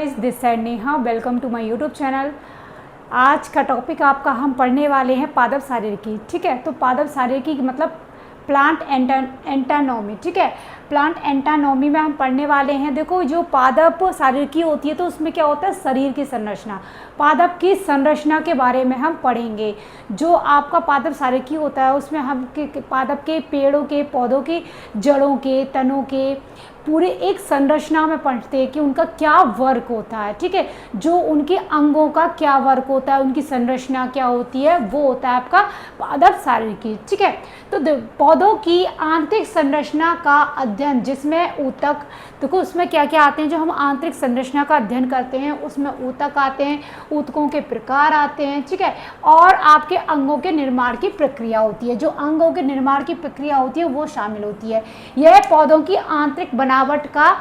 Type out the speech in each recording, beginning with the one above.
Guys, this side Neha. Welcome to my YouTube channel. आज का topic आपका हम पढ़ने वाले हैं पादप शारीरिकी। ठीक है, तो पादप शारीरिकी मतलब प्लांट एंटानॉमी। ठीक है, प्लांट एंटानॉमी में हम पढ़ने वाले हैं। देखो, जो पादप शारीरिकी होती है तो उसमें क्या होता है, शरीर की संरचना, पादप की संरचना के बारे में हम पढ़ेंगे। जो आपका पादप शारीरिकी होता है उसमें हम पादप के पेड़ों के, पौधों की जड़ों के, तनों के पूरे एक संरचना में पढ़ते हैं कि उनका क्या वर्क होता है। ठीक है, जो उनके अंगों का क्या वर्क होता है, उनकी संरचना क्या होती है, वो होता है आपका पादप शारीरिकी। ठीक है, तो पौधों की आंतरिक संरचना का अध्ययन, जिसमें ऊतक, देखो उसमें क्या क्या आते हैं, जो हम आंतरिक संरचना का अध्ययन करते हैं उसमें ऊतक आते हैं, ऊतकों के प्रकार आते हैं। ठीक है, और आपके अंगों के निर्माण की प्रक्रिया होती है, जो अंगों के निर्माण की प्रक्रिया होती है वो शामिल होती है। यह पौधों की आंतरिक बनावट का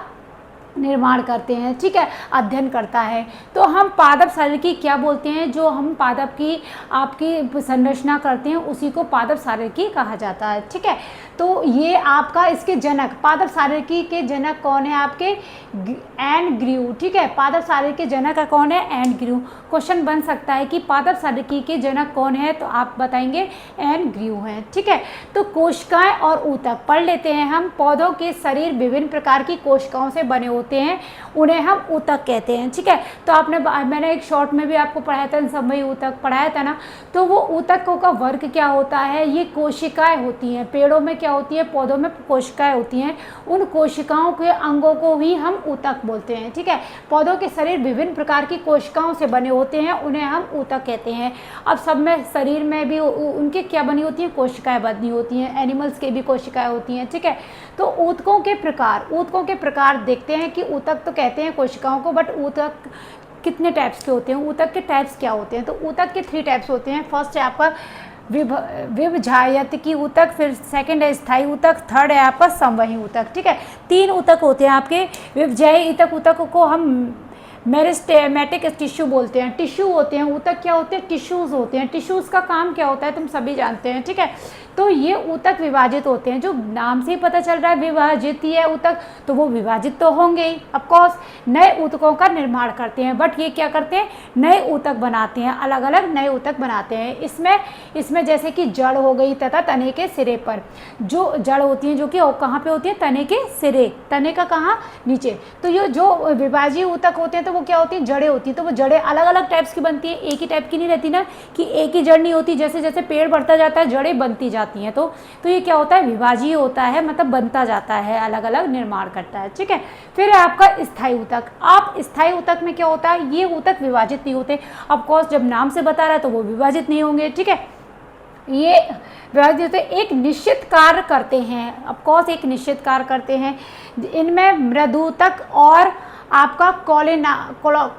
निर्माण करते हैं। ठीक है, अध्ययन करता है। तो हम पादप शारीरिकी क्या बोलते हैं, जो हम पादप की आपकी संरचना करते हैं उसी को पादप शारीरिकी कहा जाता है। ठीक है, तो ये आपका इसके जनक, पादप शारीरिकी के जनक कौन है, आपके एन ग्रीव। ठीक है, पादप शारीरिकी के जनक कौन है, एन ग्रीव। क्वेश्चन बन सकता है कि पादप शारीरिकी के जनक कौन है, तो आप बताएंगे एन ग्रीव हैं। ठीक है, तो कोशिकाएं और ऊतक पढ़ लेते हैं हम। पौधों के शरीर विभिन्न प्रकार की कोशिकाओं से बने होते हैं, उन्हें हम ऊतक कहते हैं। ठीक है, तो मैंने एक शॉर्ट में भी आपको पढ़ाया था, संवहनी ऊतक पढ़ाया था ना। तो वो ऊतकों का वर्ग क्या होता है, ये कोशिकाएं होती हैं। पेड़ों में क्या होती है, पौधों में कोशिकाएं होती हैं। उन कोशिकाओं के अंगों को ही हम ऊतक बोलते हैं। ठीक है, पौधों के शरीर विभिन्न प्रकार की कोशिकाओं से बने होते हैं, उन्हें हम ऊतक कहते हैं। अब सब में शरीर में भी उनके क्या बनी होती हैं, कोशिकाएं बनी होती हैं। एनिमल्स के भी कोशिकाएं होती हैं। ठीक है, तो ऊतकों के प्रकार देखते हैं कि ऊतक तो कहते हैं कोशिकाओं को, बट ऊतक कितने टाइप्स के होते हैं, ऊतक के टाइप्स क्या होते हैं। तो ऊतक के 3 टाइप्स होते हैं। फर्स्ट है आपका विभजायतिकी ऊतक, फिर सेकंड है स्थायी ऊतक, थर्ड है आपका संवहनी ऊतक। ठीक है, 3 ऊतक होते हैं आपके। विभजायी ऊतक को हम मेरिस्टेमेटिक टिश्यू बोलते हैं। टिश्यू होते हैं, ऊतक क्या होते हैं, टिश्यूज़ होते हैं। टिश्यूज़ का काम क्या होता है तुम सभी जानते हैं। ठीक है, तो ये ऊतक विभाजित होते हैं। जो नाम से ही पता चल रहा है विभाजित ही है ऊतक, तो वो विभाजित तो होंगे ही। ऑफकोर्स नए ऊतकों का निर्माण करते हैं, बट ये क्या करते हैं, नए ऊतक बनाते हैं, अलग अलग नए ऊतक बनाते हैं। इसमें जैसे कि जड़ हो गई तथा तने के सिरे पर जो जड़ होती हैं, जो कि कहाँ पे होती है, तने के सिरे, तने का कहाँ, नीचे। तो ये जो विभाजीय ऊतक होते हैं तो वो क्या होती है, जड़ें होती हैं। तो वो जड़ें अलग अलग टाइप्स की बनती हैं, एक ही टाइप की नहीं रहती ना, कि एक ही जड़ नहीं होती। जैसे जैसे पेड़ बढ़ता जाता है जड़ें बनती जाती हैं। तो ये क्या होता है, विभाजीय होता है, मतलब बनता जाता है, अलग अलग निर्माण करता है। ठीक है, फिर है आपका स्थायी ऊतक। आप स्थायी ऊतक में क्या होता है, ये ऊतक विभाजित नहीं होते। ऑफकोर्स जब नाम से बता रहा है तो वो विभाजित नहीं होंगे। ठीक है, ये विभाजित होते एक निश्चित कार्य करते हैं। ऑफकोर्स एक निश्चित कार्य करते हैं। इनमें मृदूतक और आपका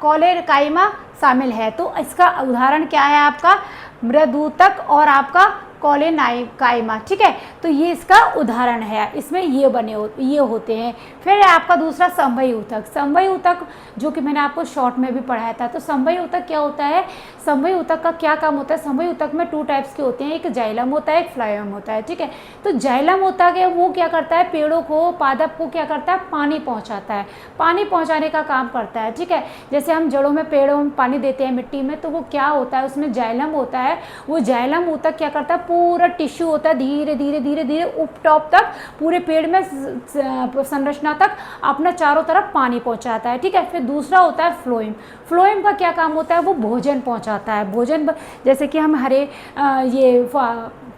कोलेरकाइमा शामिल है। तो इसका उदाहरण क्या है, आपका मृदूतक और आपका कोलेरकाइमा। ठीक है, तो ये इसका उदाहरण है। इसमें ये होते हैं। फिर आपका दूसरा संवहनी ऊतक। संवहनी ऊतक जो कि मैंने आपको शॉर्ट में भी पढ़ाया था। तो संवहनी ऊतक क्या होता है, संवहनी ऊतक का क्या काम होता है। संवहनी ऊतक में 2 टाइप्स के होते हैं, एक जाइलम होता है, एक फ्लोएम होता है। ठीक है, तो जाइलम ऊतक है वो क्या करता है, पेड़ों को, पादप को क्या करता है, पानी पहुँचाता है, पानी पहुँचाने का काम करता है। ठीक है, जैसे हम जड़ों में, पेड़ों में पानी देते हैं मिट्टी में, तो वो क्या होता है, उसमें जाइलम होता है। वो जाइलम ऊतक क्या करता है, पूरा टिश्यू होता है, धीरे धीरे धीरे धीरे उप टॉप तक, पूरे पेड़ में संरचना तक अपना चारों तरफ पानी पहुंचाता है। ठीक है, फिर दूसरा होता है फ्लोएम। फ्लोएम का क्या काम होता है, वो भोजन पहुंचाता है। भोजन जैसे कि हम ये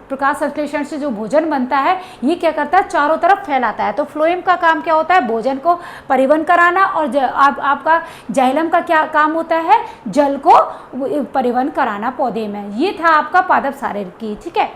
प्रकाश संश्लेषण से जो भोजन बनता है, ये क्या करता है, चारों तरफ फैलाता है। तो फ्लोएम का काम क्या होता है, भोजन को परिवहन कराना। और आपका जाइलम का क्या काम होता है, जल को परिवहन कराना पौधे में। ये था आपका पादप शारीरिकी। ठीक है,